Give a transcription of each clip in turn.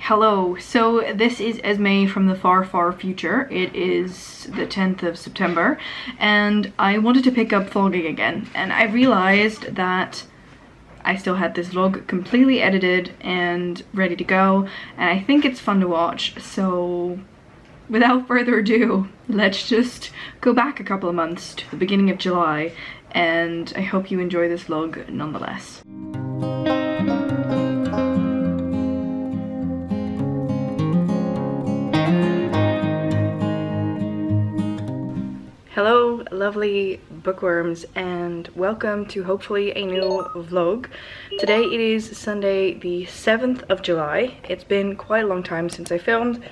Hello, so this is Esme from the far, far future. It is the 10th of September and I wanted to pick up vlogging again, and I realized that I still had this vlog completely edited and ready to go, and I think it's fun to watch. So without further ado, let's just go back a couple of months to the beginning of July, and I hope you enjoy this vlog nonetheless. Hello lovely bookworms, and welcome to hopefully a new vlog. Today it is Sunday the 7th of July. It's been quite a long time since I filmed.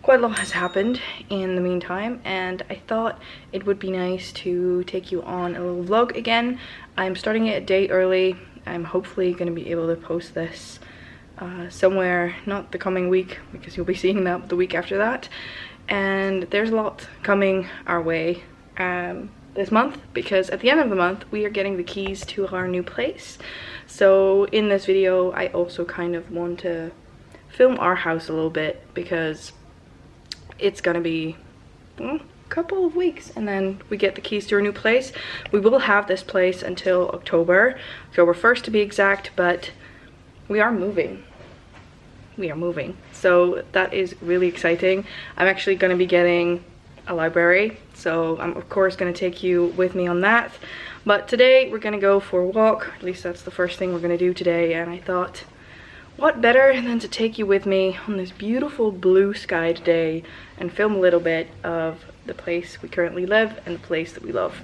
Quite a lot has happened in the meantime, and I thought it would be nice to take you on a little vlog again. I'm starting it a day early. I'm hopefully going to be able to post this somewhere, not the coming week, because you'll be seeing that the week after that. And there's a lot coming our way this month, because at the end of the month we are getting the keys to our new place. So in this video I also kind of want to film our house a little bit, because it's gonna be a couple of weeks and then we get the keys to our new place. We will have this place until October 1st to be exact, but we are moving. So that is really exciting. I'm actually going to be getting a library, so I'm of course going to take you with me on that. But today we're going to go for a walk. At least that's the first thing we're going to do today, and I thought, what better than to take you with me on this beautiful blue skied day and film a little bit of the place we currently live and the place that we love.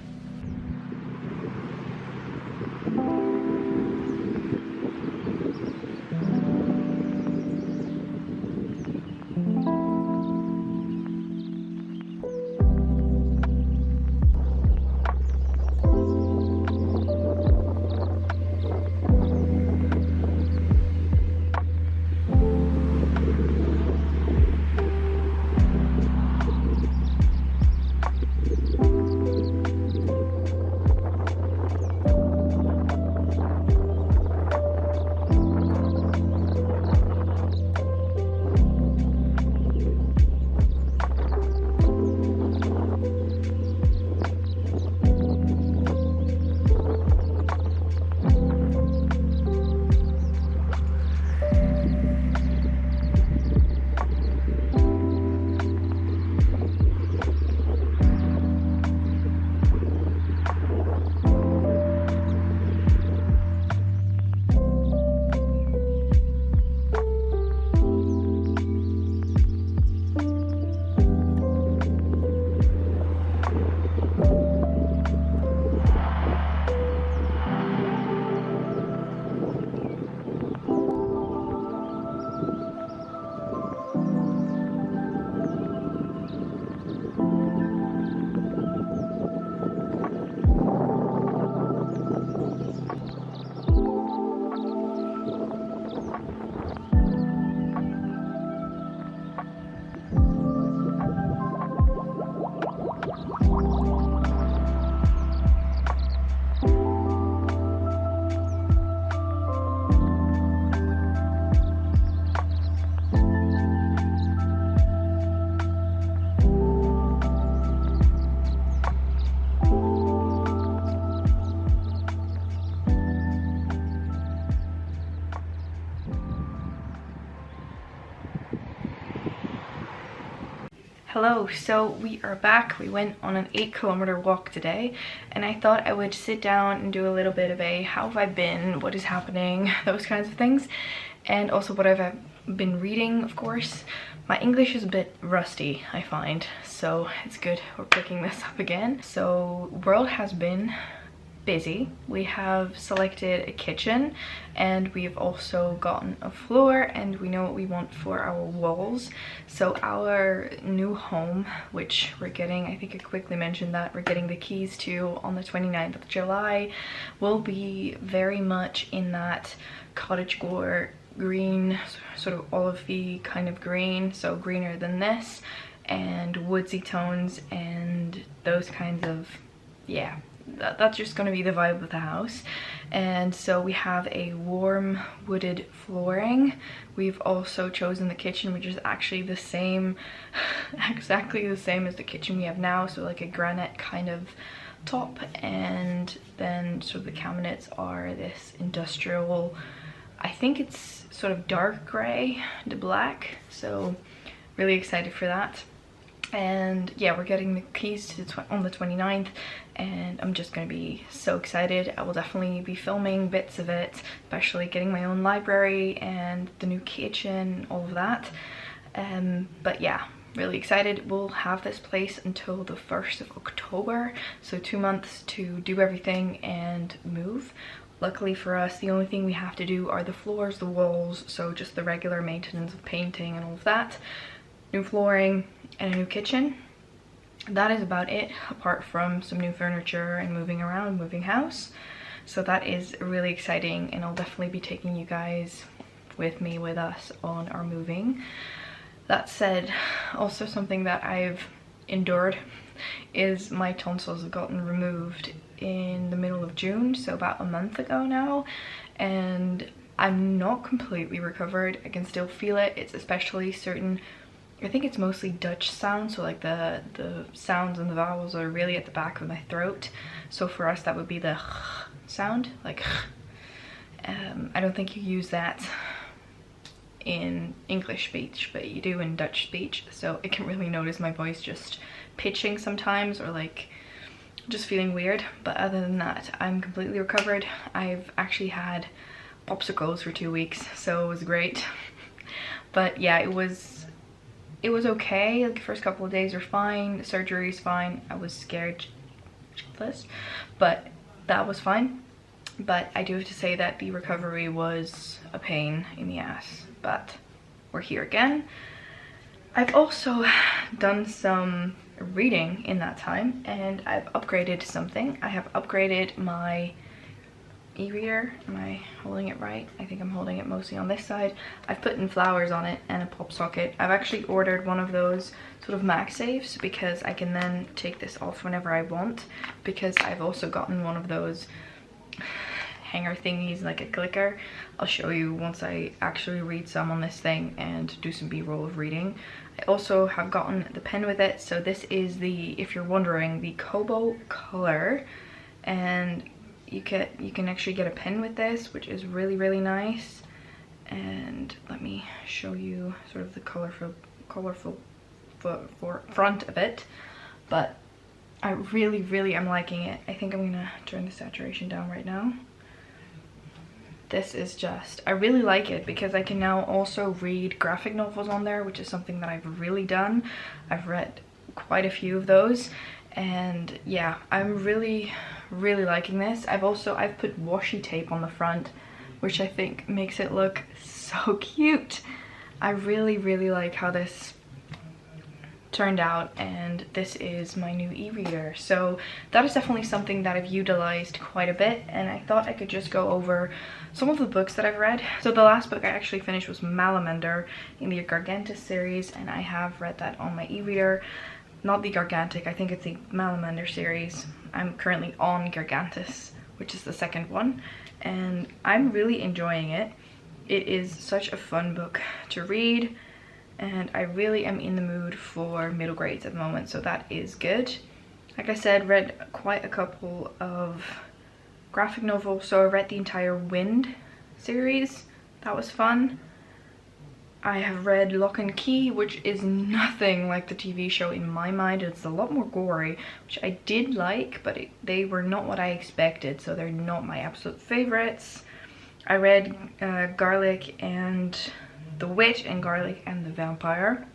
Hello, so we are back. We went on an 8-kilometer walk today, and I thought I would sit down and do a little bit of a how have I been, what is happening, those kinds of things, and also what I've been reading, of course. My English is a bit rusty, I find, so it's good we're picking this up again. So world has been busy. We have selected a kitchen, and we've also gotten a floor, and we know what we want for our walls. So our new home, which we're getting, I think I quickly mentioned that we're getting the keys to on the 29th of July, will be very much in that cottagecore green, sort of olivey kind of green, so greener than this, and woodsy tones and those kinds of, yeah, that's just going to be the vibe of the house. And so we have a warm wooded flooring. We've also chosen the kitchen, which is actually the same, exactly the same as the kitchen we have now, so like a granite kind of top, and then sort of the cabinets are this industrial, I think it's sort of dark gray to black, so really excited for that. And yeah, we're getting the keys to on the 29th, and I'm just gonna be so excited. I will definitely be filming bits of it, especially getting my own library and the new kitchen, all of that. But yeah, really excited. We'll have this place until the 1st of October, so 2 months to do everything and move. Luckily for us, the only thing we have to do are the floors, the walls, so just the regular maintenance of painting and all of that. New flooring and a new kitchen. That is about it, apart from some new furniture and moving around, moving house. So that is really exciting, and I'll definitely be taking you guys with me, with us on our moving. That said, also something that I've endured is my tonsils have gotten removed in the middle of June, so about a month ago now, and I'm not completely recovered. I can still feel it. It's especially certain, I think it's mostly Dutch sounds, so like the sounds and the vowels are really at the back of my throat. So for us that would be the sound, like I don't think you use that in English speech, but you do in Dutch speech, so I can really notice my voice just pitching sometimes, or like just feeling weird. But other than that, I'm completely recovered. I've actually had popsicles for 2 weeks, so it was great. But yeah, it was okay. Like the first couple of days were fine, the surgery is fine. I was scared shitless, but that was fine. But I do have to say that the recovery was a pain in the ass, but we're here again. I've also done some reading in that time, and I've upgraded something. I have upgraded my e-reader. Am I holding it right? I think I'm holding it mostly on this side. I've put in flowers on it and a pop socket. I've actually ordered one of those sort of MagSafes because I can then take this off whenever I want, because I've also gotten one of those hanger thingies, like a clicker. I'll show you once I actually read some on this thing and do some b-roll of reading. I also have gotten the pen with it. So this is the, if you're wondering, the Kobo color, and you can actually get a pen with this, which is really, really nice. And let me show you sort of the colorful front of it. But I really am liking it. I think I'm gonna turn the saturation down right now. This is just, I really like it because I can now also read graphic novels on there, which is something that I've really done. I've read quite a few of those, and yeah, I'm really liking this. I've put washi tape on the front, which I think makes it look so cute. I really like how this turned out, and this is my new e-reader. So that is definitely something that I've utilized quite a bit, and I thought I could just go over some of the books that I've read. So the last book I actually finished was Malamander in the Gargantus series, and I have read that on my e-reader. Not the Gargantic, I think it's the Malamander series. I'm currently on Gargantus, which is the second one, and I'm really enjoying it. It is such a fun book to read, and I really am in the mood for middle grades at the moment, so that is good. Like I said, read quite a couple of graphic novels. So I read the entire Wind series. That was fun. I have read Lock and Key, which is nothing like the TV show in my mind. It's a lot more gory, which I did like, but they were not what I expected, so they're not my absolute favorites. I read Garlic and the Witch and Garlic and the Vampire.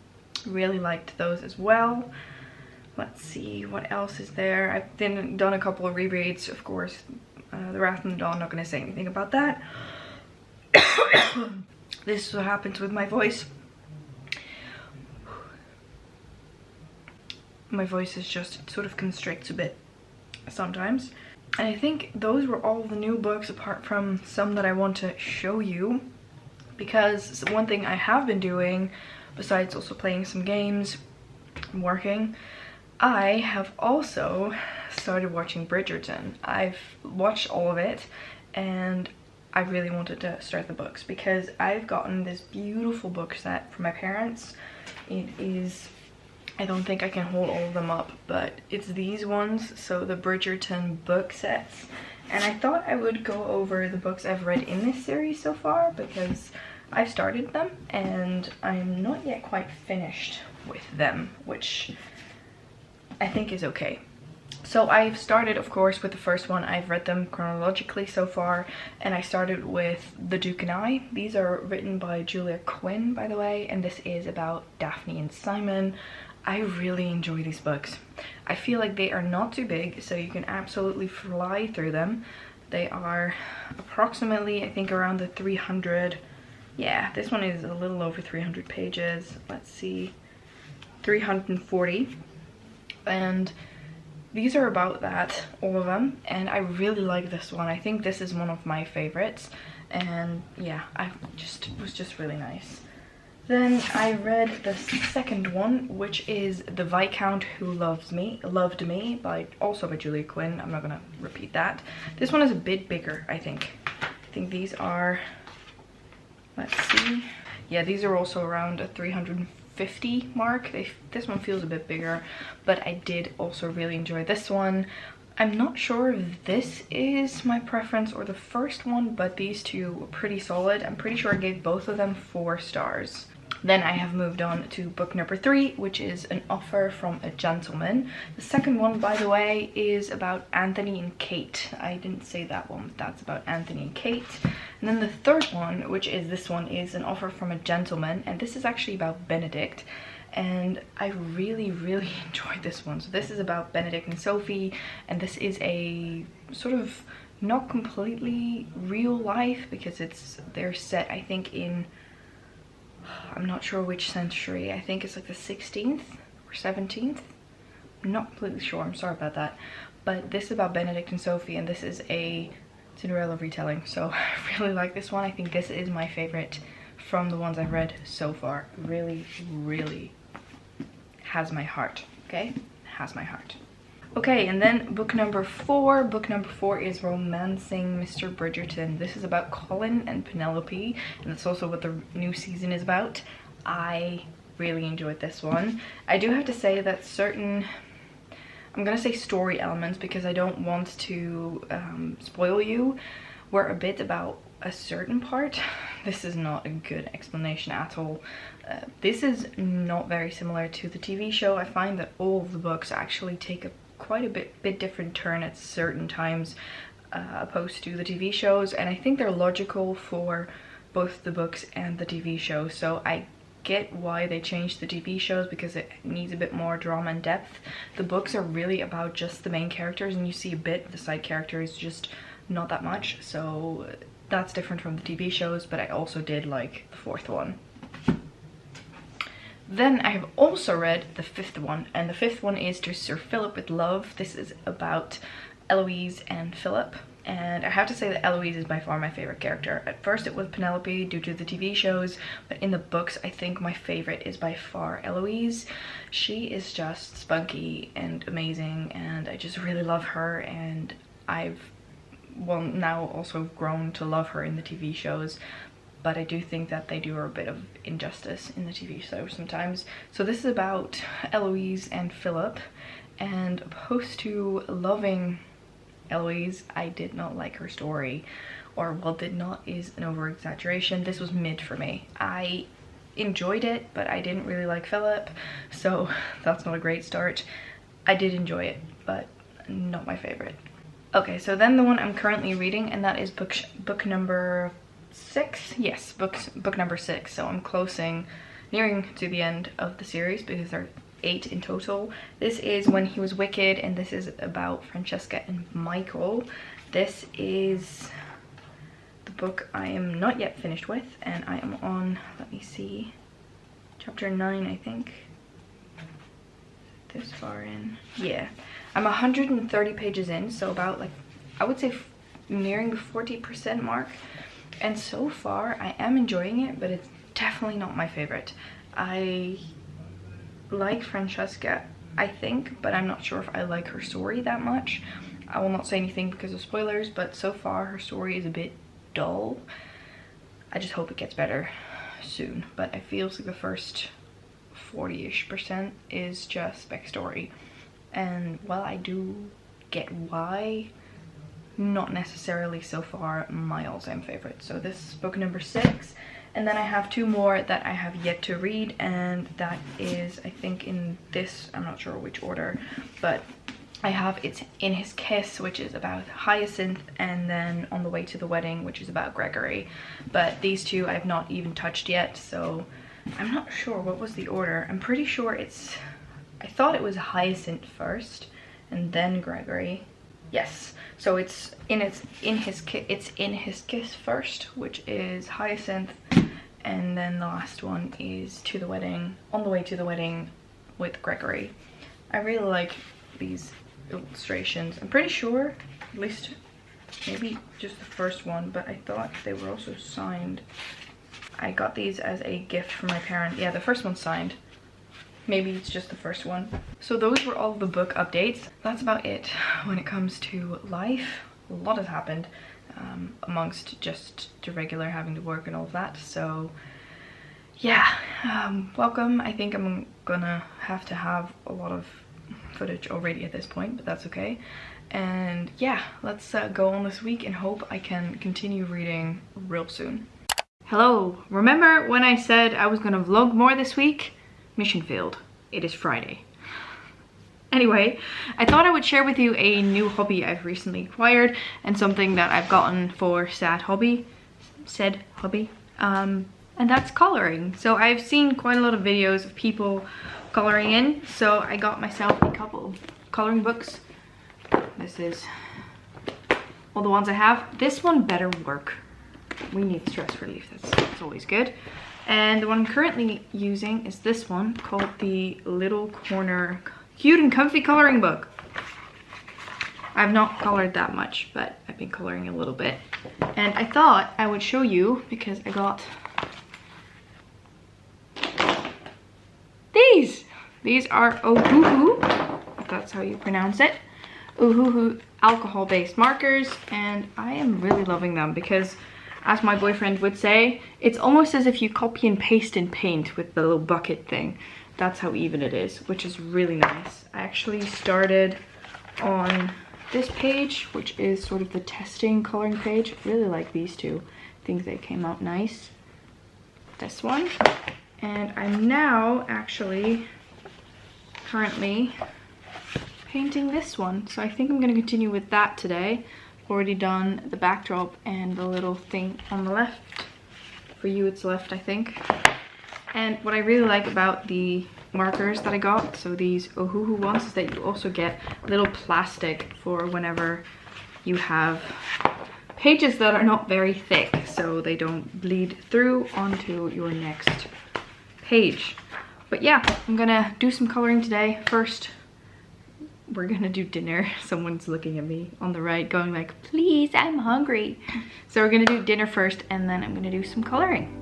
Really liked those as well. Let's see, what else is there? I've done a couple of rereads, of course. The Wrath and the Dawn, not going to say anything about that. This is what happens with my voice. My voice is just sort of constricts a bit sometimes. And I think those were all the new books, apart from some that I want to show you. Because one thing I have been doing, besides also playing some games and working, I have also started watching Bridgerton. I've watched all of it and I really wanted to start the books because I've gotten this beautiful book set from my parents. It is, I don't think I can hold all of them up, but it's these ones, so the Bridgerton book sets. And I thought I would go over the books I've read in this series so far because I've started them and I'm not yet quite finished with them, which I think is okay. So I've started, of course, with the first one. I've read them chronologically so far, and I started with The Duke and I. These are written by Julia Quinn, by the way, and this is about Daphne and Simon. I really enjoy these books. I feel like they are not too big, so you can absolutely fly through them. They are approximately, I think, around the 300. Yeah, this one is a little over 300 pages. Let's see, 340. And these are about that, all of them, and I really like this one. I think this is one of my favorites, and yeah, it was just really nice. Then I read the second one, which is The Viscount Who Loved Me, also by Julia Quinn. I'm not gonna repeat that. This one is a bit bigger, I think. I think these are, let's see. Yeah, these are also around a 350 mark. This one feels a bit bigger, but I did also really enjoy this one. I'm not sure if this is my preference or the first one, but these two were pretty solid. I'm pretty sure I gave both of them 4 stars. Then I have moved on to book number 3, which is An Offer from a Gentleman. The second one, by the way, is about Anthony and Kate. I didn't say that one, but that's about Anthony and Kate. And then the third one, which is this one, is An Offer from a Gentleman, and this is actually about Benedict. And I really enjoyed this one. So this is about Benedict and Sophie, and this is a sort of not completely real life because they're set, I think, in, I'm not sure which century. I think it's like the 16th or 17th. I'm not completely sure, I'm sorry about that. But this is about Benedict and Sophie, and this is a Cinderella retelling. So I really like this one. I think this is my favorite from the ones I've read so far. Really has my heart, okay? Has my heart. Okay, and then book number 4. Book number 4 is Romancing Mr. Bridgerton. This is about Colin and Penelope, and that's also what the new season is about. I really enjoyed this one. I do have to say that certain, I'm gonna say story elements because I don't want to spoil you, were a bit about a certain part. This is not a good explanation at all. This is not very similar to the TV show. I find that all of the books actually take a quite a bit different turn at certain times opposed to the TV shows, and I think they're logical for both the books and the TV show. So I get why they changed the TV shows because it needs a bit more drama and depth. The books are really about just the main characters, and you see a bit of the side characters, just not that much. So that's different from the TV shows, but I also did like the 4th one. Then I have also read the 5th one, and the 5th one is To Sir Philip with Love. This is about Eloise and Philip, and I have to say that Eloise is by far my favorite character. At first it was Penelope due to the TV shows, but in the books I think my favorite is by far Eloise. She is just spunky and amazing, and I just really love her, and I've now also grown to love her in the TV shows. But I do think that they do her a bit of injustice in the TV show sometimes. So this is about Eloise and Philip, and opposed to loving Eloise, I did not like her story. Or, well, did not is an over-exaggeration. This was mid for me. I enjoyed it, but I didn't really like Philip, so that's not a great start. I did enjoy it, but not my favorite. Okay, so then the one I'm currently reading, and that is book number 6. Yes, book number 6. So I'm nearing to the end of the series because there are 8 in total. This is When He Was Wicked, and this is about Francesca and Michael. This is the book I am not yet finished with, and I am on, let me see, chapter 9, I think. This far in. Yeah, I'm 130 pages in, so about, like, I would say nearing the 40% mark. And so far I am enjoying it, but it's definitely not my favorite. I like Francesca I think, but I'm not sure if I like her story that much. I will not say anything because of spoilers, but so far her story is a bit dull. I just hope it gets better soon, but I feel like the first 40-ish% is just backstory, and while I do get why, not necessarily so far my all-time favorite. So this is book number 6, and then I have 2 more that I have yet to read, and that is, I think, in this, I'm not sure which order, but I have It's In His Kiss, which is about Hyacinth, and then On the Way to the Wedding, which is about Gregory. But these 2 I have not even touched yet, so I'm not sure what was the order. I'm pretty sure it's, I thought it was Hyacinth first and then Gregory. Yes, so it's in his kiss first, which is Hyacinth, and then the last one is To the Wedding, On the Way to the Wedding with Gregory. I really like these illustrations. I'm pretty sure, at least maybe just the first one, but I thought they were also signed. I got these as a gift from my parent. Yeah, the first one's signed. Maybe it's just the first one. So those were all the book updates. That's about it when it comes to life. A lot has happened amongst just the regular having to work and all of that. So yeah, welcome. I think I'm gonna have to have a lot of footage already at this point, but that's okay. And yeah, let's go on this week and hope I can continue reading real soon. Hello, remember when I said I was gonna vlog more this week? Mission failed. It is Friday. Anyway, I thought I would share with you a new hobby I've recently acquired and something that I've gotten for said hobby, and that's coloring. So I've seen quite a lot of videos of people coloring in, so I got myself a couple of coloring books. This is all the ones I have. This one better work. We need stress relief, that's always good. And the one I'm currently using is this one called the Little Corner Cute and Comfy Coloring Book. I've not colored that much, but I've been coloring a little bit. And I thought I would show you because I got these. These are Ohuhu, if that's how you pronounce it. Ohuhu alcohol-based markers, and I am really loving them because, as my boyfriend would say, it's almost as if you copy and paste in paint with the little bucket thing. That's how even it is, which is really nice. I actually started on this page, which is sort of the testing coloring page. I really like these 2. I think they came out nice. This one. And I'm now actually currently painting this one. So I think I'm going to continue with that today. Already done the backdrop and the little thing on the left. For you it's left, I think. And what I really like about the markers that I got, so these Ohuhu ones, is that you also get a little plastic for whenever you have pages that are not very thick, so they don't bleed through onto your next page. But yeah, I'm gonna do some coloring today. First, we're gonna do dinner. Someone's looking at me on the right going like, please, I'm hungry. So we're gonna do dinner first, and then I'm gonna do some coloring.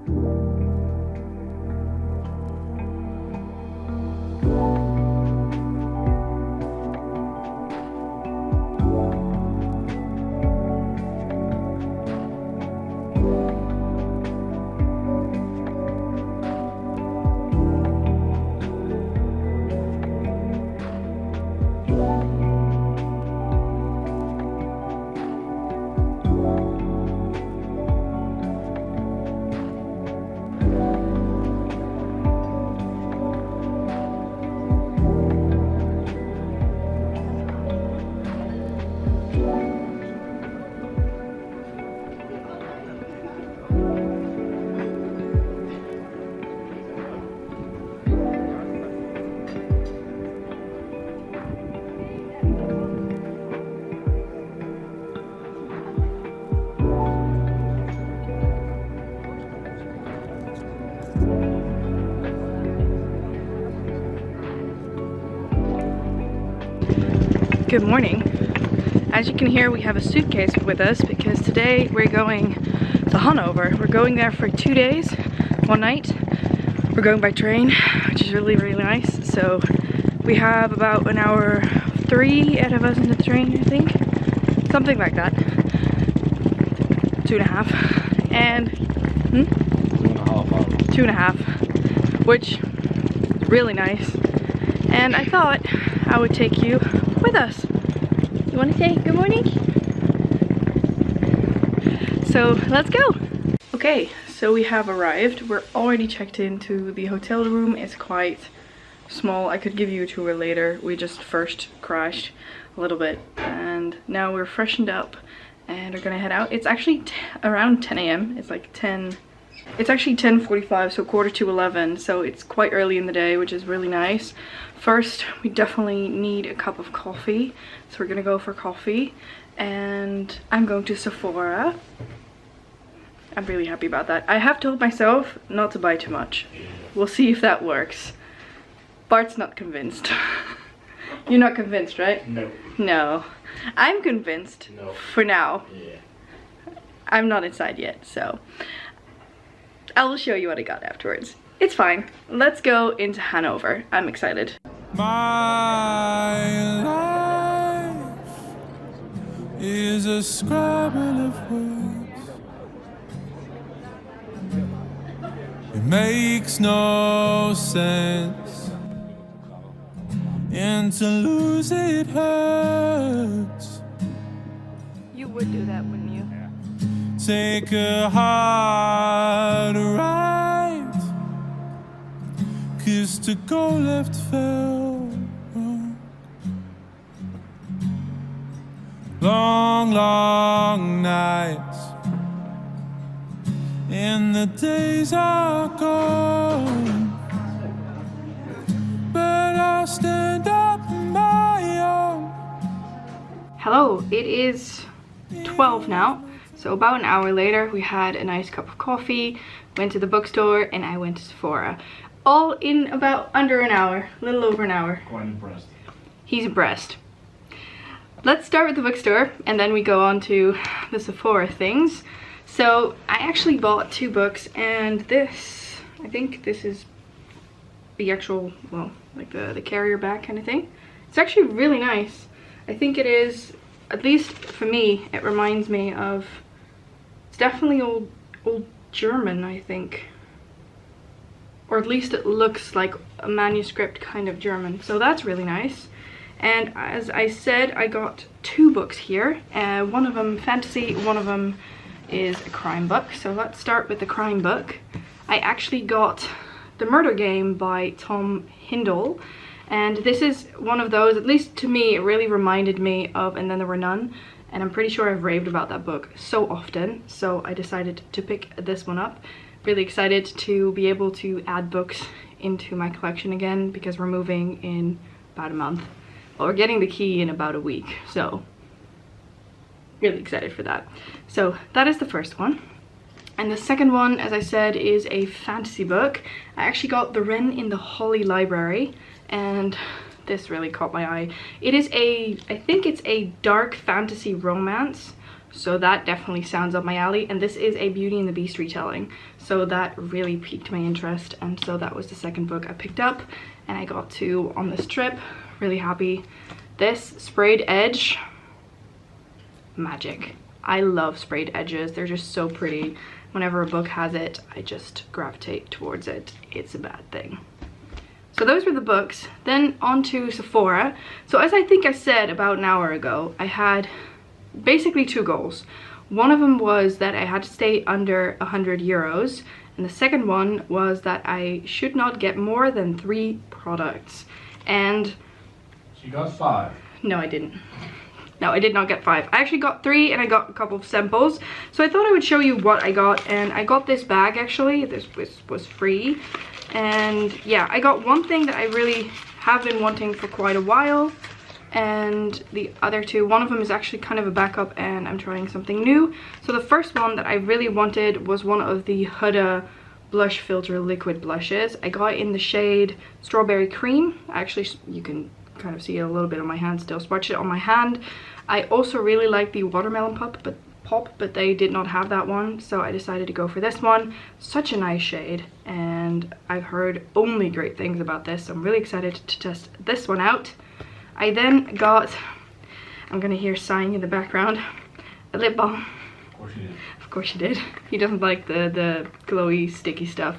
Good morning. As you can hear, we have a suitcase with us because today we're going to Hanover. We're going there for 2 days, 1 night. We're going by train, which is really, really nice. So We have about an hour 3 ahead of us in the train, I think. Something like that. 2.5. And 2.5 hours. 2.5, which is really nice. And I thought I would take you with us. You want to say good morning? So let's go. Okay, so we have arrived. We're already checked into the hotel room. It's quite small. I could give you a tour later. We just first crashed a little bit and now we're freshened up and we're gonna head out. It's actually around 10 a.m. It's like 10. It's actually 10:45, so 10:45, so it's quite early in the day, which is really nice. First, we definitely need a cup of coffee, so we're gonna go for coffee, and I'm going to Sephora. I'm really happy about that. I have told myself not to buy too much. We'll see if that works. Bart's not convinced. You're not convinced, right? No. No. I'm convinced. No. For now. Yeah. I'm not inside yet, so I will show you what I got afterwards. It's fine. Let's go into Hanover. I'm excited. My life is a scrabble of words. It makes no sense, and to lose it hurts. You would do that, wouldn't you? Take a hard ride, 'cause to go left felt wrong. Long, long nights, and the days are gone, but I'll stand up on my own. Hello, it is 12 now. So about an hour later, we had a nice cup of coffee, went to the bookstore, and I went to Sephora. All in about under an hour, a little over an hour. Quite impressed. He's impressed. Let's start with the bookstore, and then we go on to the Sephora things. So I actually bought 2 books, and this, I think this is the actual, well, like the carrier bag kind of thing. It's actually really nice. I think it is, at least for me, it reminds me of, it's definitely old German, I think. Or at least it looks like a manuscript kind of German. So that's really nice. And as I said, I got 2 books here. One of them fantasy, one of them is a crime book. So let's start with the crime book. I actually got The Murder Game by Tom Hindle. And this is one of those, at least to me, it really reminded me of And Then There Were None. And I'm pretty sure I've raved about that book so often. So I decided to pick this one up. Really excited to be able to add books into my collection again because we're moving in about a month. Well, we're getting the key in about a week. So really excited for that. So that is the first one. And the second one, as I said, is a fantasy book. I actually got The Wren in the Holly Library, and this really caught my eye. It is a, I think it's a dark fantasy romance, so that definitely sounds up my alley. And this is a Beauty and the Beast retelling, so that really piqued my interest, and so that was the second book I picked up, and I got 2 on this trip. Really happy. This Sprayed Edge, magic. I love sprayed edges. They're just so pretty. Whenever a book has it, I just gravitate towards it. It's a bad thing. So those were the books. Then on to Sephora. So as I think I said about an hour ago, I had basically 2 goals. One of them was that I had to stay under 100 euros. And the second one was that I should not get more than 3 products. And She got 5. no, I didn't. No, I did not get 5. I actually got 3 and I got a couple of samples. So I thought I would show you what I got. And I got this bag actually. This was free. And yeah, I got one thing that I really have been wanting for quite a while. And the other 2, one of them is actually kind of a backup and I'm trying something new. So the first one that I really wanted was one of the Huda blush filter liquid blushes. I got it in the shade Strawberry Cream. Actually, you can kind of see it a little bit on my hand still. Swatch it on my hand. I also really like the Watermelon Pop, but pop, but they did not have that one, so I decided to go for this one. Such a nice shade, and I've heard only great things about this, so I'm really excited to test this one out. I then got, I'm gonna hear sighing in the background, a lip balm. Of course you did. Of course she did. He doesn't like the glowy sticky stuff.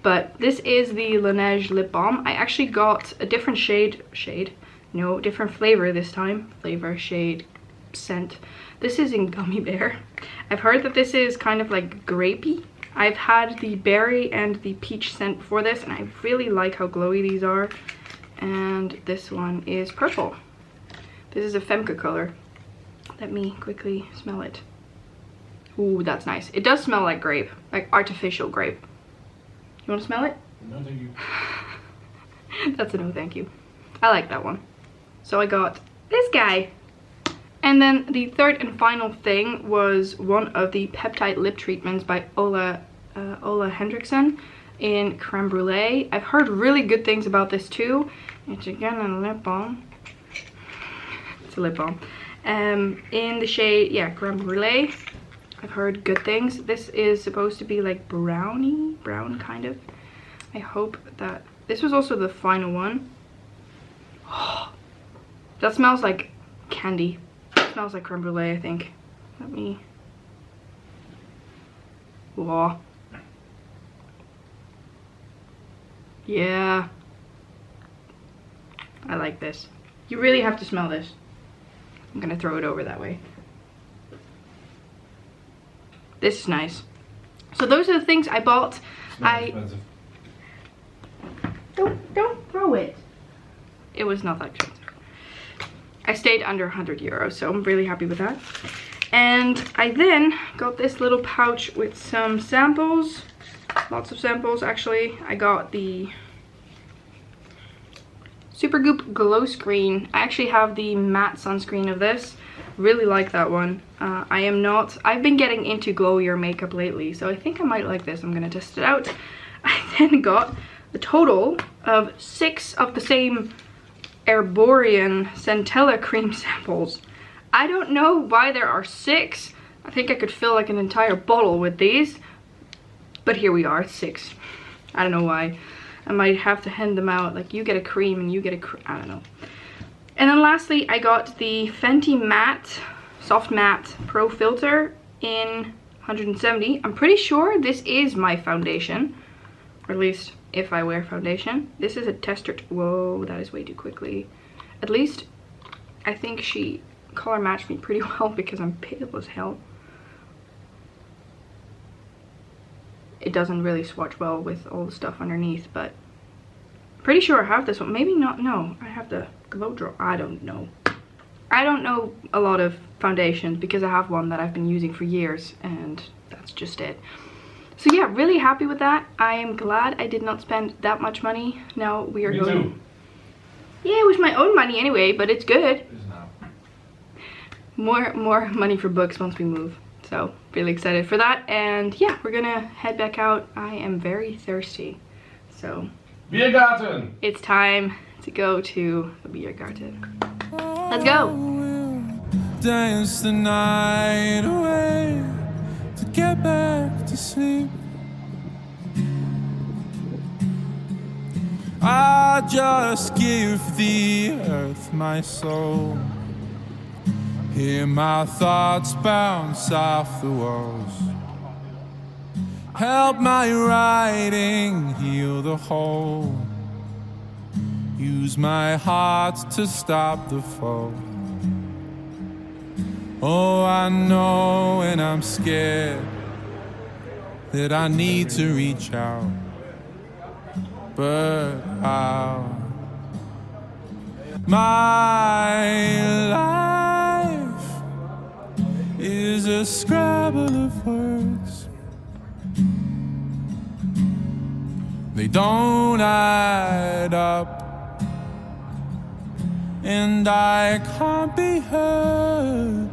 But this is the Laneige lip balm. I actually got a different different flavor this time. Flavor, shade, scent. This is in gummy bear. I've heard that this is kind of like grapey. I've had the berry and the peach scent before this, and I really like how glowy these are. And this one is purple. This is a Femke color. Let me quickly smell it. Ooh, that's nice. It does smell like grape, like artificial grape. You want to smell it? No, thank you. That's a no thank you. I like that one. So I got this guy. And then the third and final thing was one of the peptide lip treatments by Ola Hendrickson in Creme Brulee. I've heard really good things about this too. It's again a lip balm. It's a lip balm. In the shade, yeah, Creme Brulee. I've heard good things. This is supposed to be like brown kind of. I hope that this was also the final one. Oh, that smells like candy. It smells like creme brulee, I think. Let me. Whoa. Yeah. I like this. You really have to smell this. I'm gonna throw it over that way. This is nice. So those are the things I bought. Expensive. Don't throw it. It was not that expensive. I stayed under 100 euros, so I'm really happy with that. And I then got this little pouch with some samples. Lots of samples, actually. I got the Supergoop Glow Screen. I actually have the matte sunscreen of this. Really like that one. I've been getting into glowier makeup lately, so I think I might like this. I'm gonna test it out. I then got a total of 6 of the same Herborian Centella cream samples. I don't know why there are 6. I think I could fill like an entire bottle with these, but here we are, 6. I don't know why. I might have to hand them out, like you get a cream and you get a cream, I don't know. And then lastly, I got the Fenty Matte Soft Matte Pro Filter in 170. I'm pretty sure this is my foundation, or at least if I wear foundation. This is a tester. Whoa, that is way too quickly. At least I think she color matched me pretty well because I'm pale as hell. It doesn't really swatch well with all the stuff underneath, but pretty sure I have this one. Maybe not. No, I have the Glow Draw. I don't know. I don't know a lot of foundations because I have one that I've been using for years, and that's just it. So yeah, really happy with that. I am glad I did not spend that much money. Now we are Me going. too. Yeah, it was my own money anyway, but it's good. It is now. More money for books once we move. So really excited for that. And yeah, we're gonna head back out. I am very thirsty. So Biergarten! it's time to go to the Biergarten. Let's go! Dance the night away to get back to sleep. I just give the earth my soul. Hear my thoughts bounce off the walls. Help my writing heal the hole. Use my heart to stop the fall. Oh, I know when I'm scared that I need to reach out, but how? My life is a scrabble of words. They don't add up, and I can't be heard.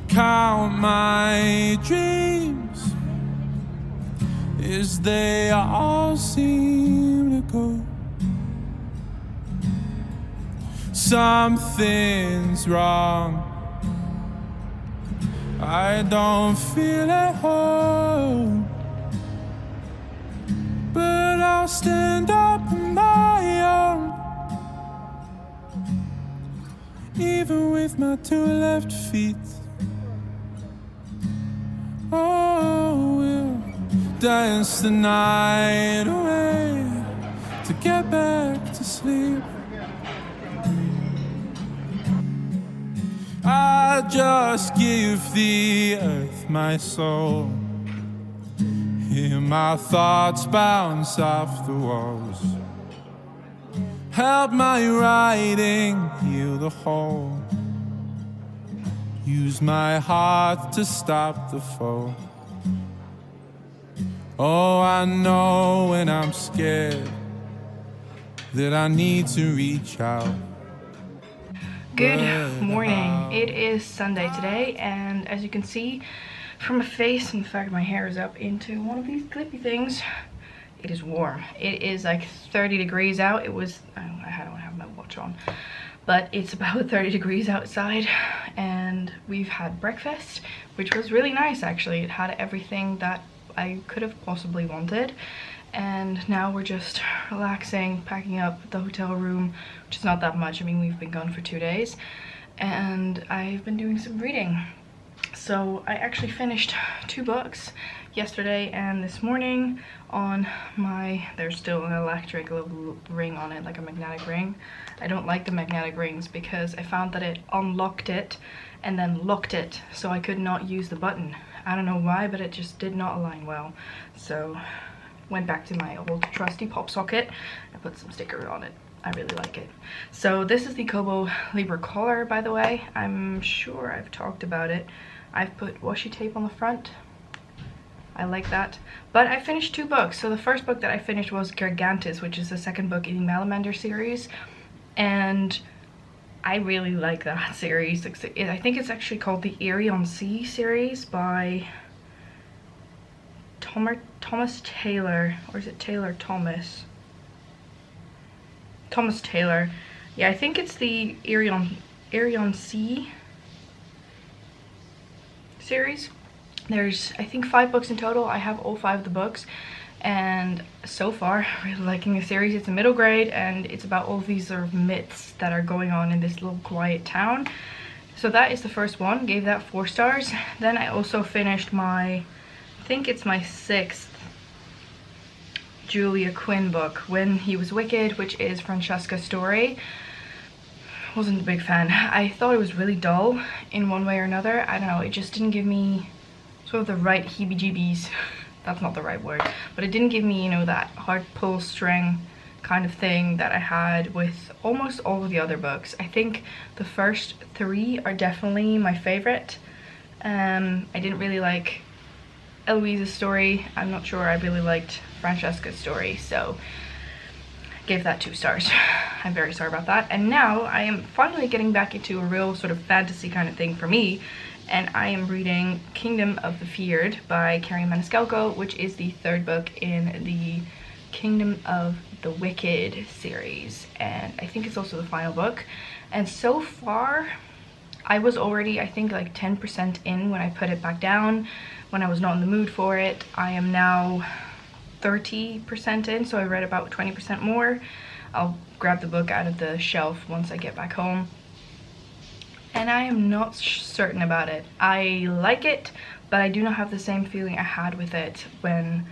Count my dreams as they all seem to go. something's wrong. I don't feel at home, but I'll stand up on my own, even with my two left feet. Oh, we'll dance the night away to get back to sleep. I just give the earth my soul. Hear my thoughts bounce off the walls. Help my writing heal the hole. Use my heart to stop the fall. Oh, I know when I'm scared that I need to reach out. Good morning. It is Sunday today, and as you can see from my face, and the fact my hair is up into one of these clippy things, it is warm. It is like 30 degrees out. It was, I don't have my watch on, but it's about 30 degrees outside, and we've had breakfast, which was really nice actually. It had everything that I could have possibly wanted. And now we're just relaxing, packing up the hotel room, which is not that much. I mean, we've been gone for 2 days, and I've been doing some reading. So I actually finished 2 books yesterday and this morning on my, there's still an electric little ring on it, like a magnetic ring. I don't like the magnetic rings because I found that it unlocked it and then locked it, so I could not use the button. I don't know why, but it just did not align well. So went back to my old trusty pop socket and put some sticker on it. I really like it. So this is the Kobo Libra collar, by the way. I'm sure I've talked about it. I've put washi tape on the front. I like that. But I finished 2 books. So the first book that I finished was Gargantus, which is the second book in the Malamander series. And I really like that series. I think it's actually called the Erie on Sea series by Thomas Taylor, or is it Taylor Thomas? Thomas Taylor. Yeah, I think it's the Erie on Sea series. There's, I think, 5 books in total. I have all 5 of the books, and so far really liking the series. It's a middle grade, and it's about all these sort of myths that are going on in this little quiet town. So that is the first one. Gave that 4 stars. Then I also finished my, I think it's my 6th Julia Quinn book, When He Was Wicked, which is Francesca's story. Wasn't a big fan. I thought it was really dull in one way or another. I don't know, it just didn't give me sort of the right heebie-jeebies. That's not the right word, but it didn't give me, you know, that hard pull string kind of thing that I had with almost all of the other books. I think the first 3 are definitely my favorite. I didn't really like Eloise's story. I'm not sure I really liked Francesca's story, so gave that 2 stars. I'm very sorry about that. And now I am finally getting back into a real sort of fantasy kind of thing for me, and I am reading Kingdom of the Feared by Carrie Maniscalco, which is the 3rd book in the Kingdom of the Wicked series, and I think it's also the final book. And so far I was already, I think, like 10% in when I put it back down, when I was not in the mood for it. I am now 30% in, so I read about 20% more. I'll grab the book out of the shelf once I get back home, and I am not certain about it. I like it, but I do not have the same feeling I had with it when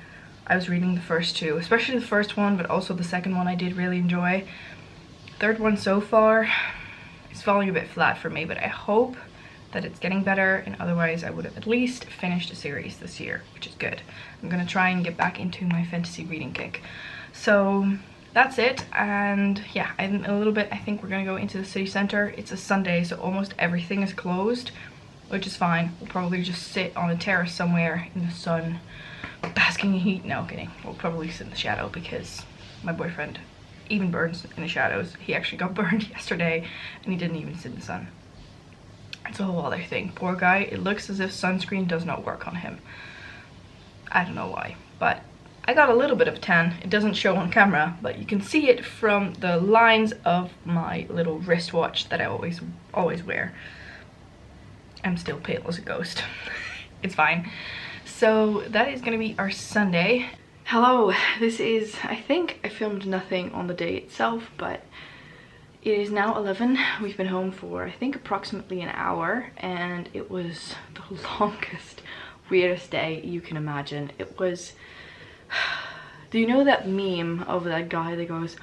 I was reading the first 2, especially the first one, but also the second one I did really enjoy. 3rd one so far is falling a bit flat for me, but I hope that it's getting better, and otherwise I would have at least finished a series this year, which is good. I'm gonna try and get back into my fantasy reading kick. So that's it, and yeah, in a little bit I think we're gonna go into the city center. It's a Sunday, so almost everything is closed, which is fine. We'll probably just sit on a terrace somewhere in the sun, basking in heat. No, kidding. We'll probably sit in the shadow because my boyfriend even burns in the shadows. He actually got burned yesterday, and he didn't even sit in the sun. It's a whole other thing. Poor guy. It looks as if sunscreen does not work on him. I don't know why, but I got a little bit of a tan. It doesn't show on camera, but you can see it from the lines of my little wristwatch that I always wear. I'm still pale as a ghost. It's fine. So that is gonna be our Sunday. Hello, this is, I think I filmed nothing on the day itself, but it is now 11. We've been home for, I think, approximately an hour, and it was the longest, weirdest day you can imagine. It was, do you know that meme of that guy that goes,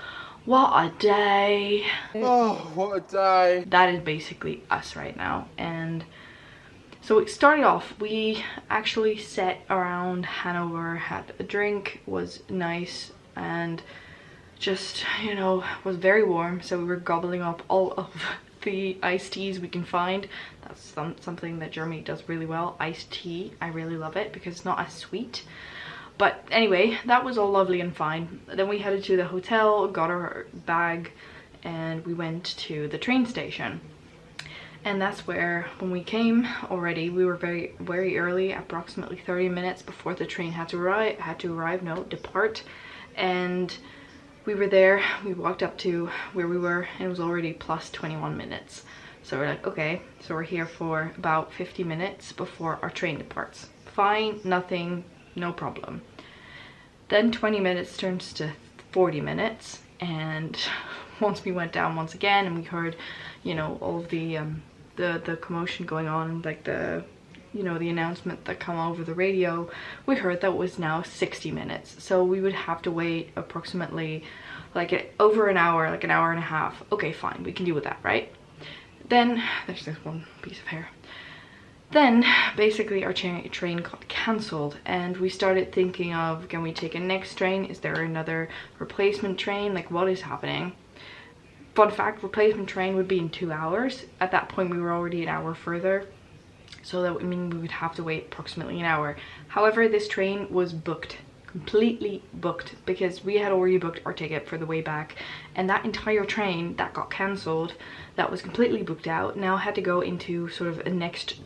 "What a day." Oh, what a day. That is basically us right now. And so it started off, we actually sat around Hanover, had a drink, was nice, and just, you know, was very warm. So we were gobbling up all of the iced teas we can find. That's something that Germany does really well. Iced tea, I really love it because it's not as sweet. But anyway, that was all lovely and fine. Then we headed to the hotel, got our bag, and we went to the train station. And that's where, when we came already, we were very early, approximately 30 minutes before the train had to depart. And we were there, we walked up to where we were, and it was already plus 21 minutes. So we're like, okay, so we're here for about 50 minutes before our train departs. Fine, nothing, no problem. Then 20 minutes turns to 40 minutes, and once we went down once again and we heard, you know, all of the commotion going on, like the, you know, the announcement that come over the radio, we heard that it was now 60 minutes. So we would have to wait approximately like over an hour, like an hour and a half. Okay, fine, we can deal with that, right? Then, there's this one piece of hair. Then, basically our train got cancelled, and we started thinking of, can we take a next train? Is there another replacement train? Like, what is happening? Fun fact, replacement train would be in 2 hours. At that point, we were already an hour further. So that would mean we would have to wait approximately an hour. However, this train was booked, completely booked, because we had already booked our ticket for the way back. And that entire train that got cancelled, that was completely booked out, now had to go into sort of a next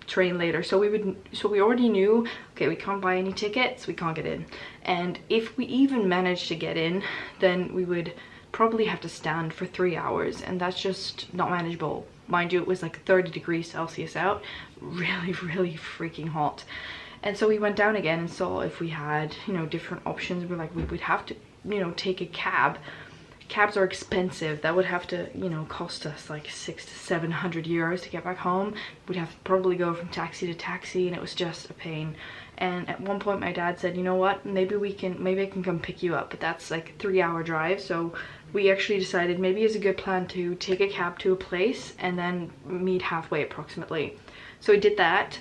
train later. So we already knew, okay, we can't buy any tickets, we can't get in. And if we even managed to get in, then we would probably have to stand for 3 hours, and that's just not manageable. Mind you, it was like 30 degrees Celsius out, really freaking hot. And so we went down again and saw if we had, you know, different options. We're like, we would have to, you know, take a cab. Cabs are expensive. That would have to, you know, cost us like 600 to 700 euros to get back home. We'd have to probably go from taxi to taxi, and it was just a pain. And at one point my dad said, you know what, maybe I can come pick you up, but that's like a 3-hour drive. So we actually decided maybe it's a good plan to take a cab to a place and then meet halfway approximately. So we did that.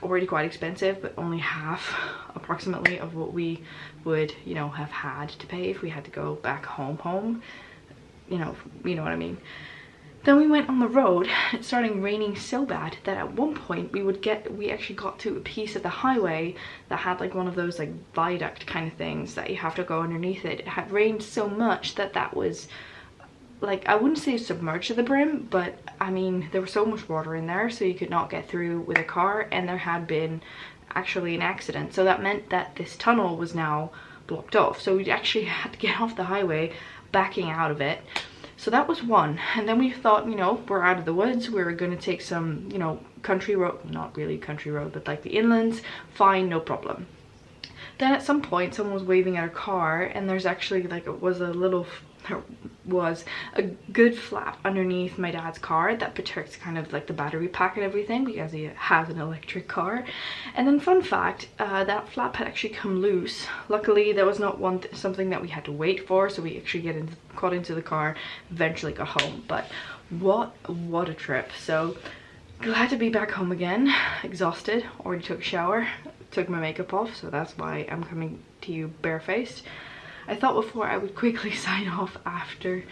Already quite expensive, but only half approximately of what we would, you know, have had to pay if we had to go back home. You know what I mean. Then we went on the road. It started raining so bad that at one point we actually got to a piece of the highway that had like one of those like viaduct kind of things that you have to go underneath it. It had rained so much that was like, I wouldn't say submerged to the brim, but I mean, there was so much water in there, so you could not get through with a car, and there had been actually an accident. So that meant that this tunnel was now blocked off. So we actually had to get off the highway, backing out of it. So that was one. And then we thought, you know, we're out of the woods, we're gonna take some, you know, country road, not really country road, but like the inlands, fine, no problem. Then at some point someone was waving at a car, and there's actually like, there was a good flap underneath my dad's car that protects kind of like the battery pack and everything, because he has an electric car. And then fun fact, that flap had actually come loose. Luckily there was not something that we had to wait for, so we actually got into the car, eventually got home. But what a trip. So glad to be back home again, exhausted, already took a shower, took my makeup off, so that's why I'm coming to you barefaced. I thought before I would quickly sign off after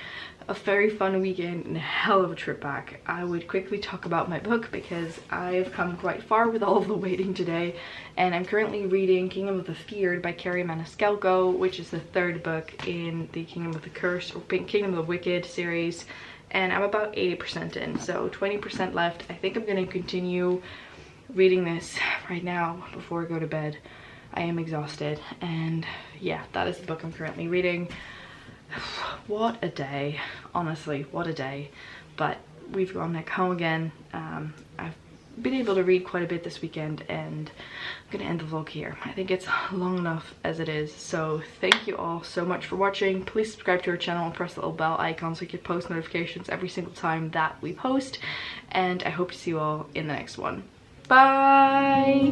a very fun weekend and a hell of a trip back. I would quickly talk about my book, because I've come quite far with all of the waiting today, and I'm currently reading Kingdom of the Feared by Carrie Maniscalco, which is the 3rd book in the Kingdom of the Cursed or Kingdom of the Wicked series, and I'm about 80% in, so 20% left. I think I'm going to continue reading this right now before I go to bed. I am exhausted, and yeah, that is the book I'm currently reading. What a day, honestly, what a day. But we've gone back home again. I've been able to read quite a bit this weekend, and I'm gonna end the vlog here. I think it's long enough as it is, so thank you all so much for watching. Please subscribe to our channel and press the little bell icon so you get post notifications every single time that we post, and I hope to see you all in the next one. Bye!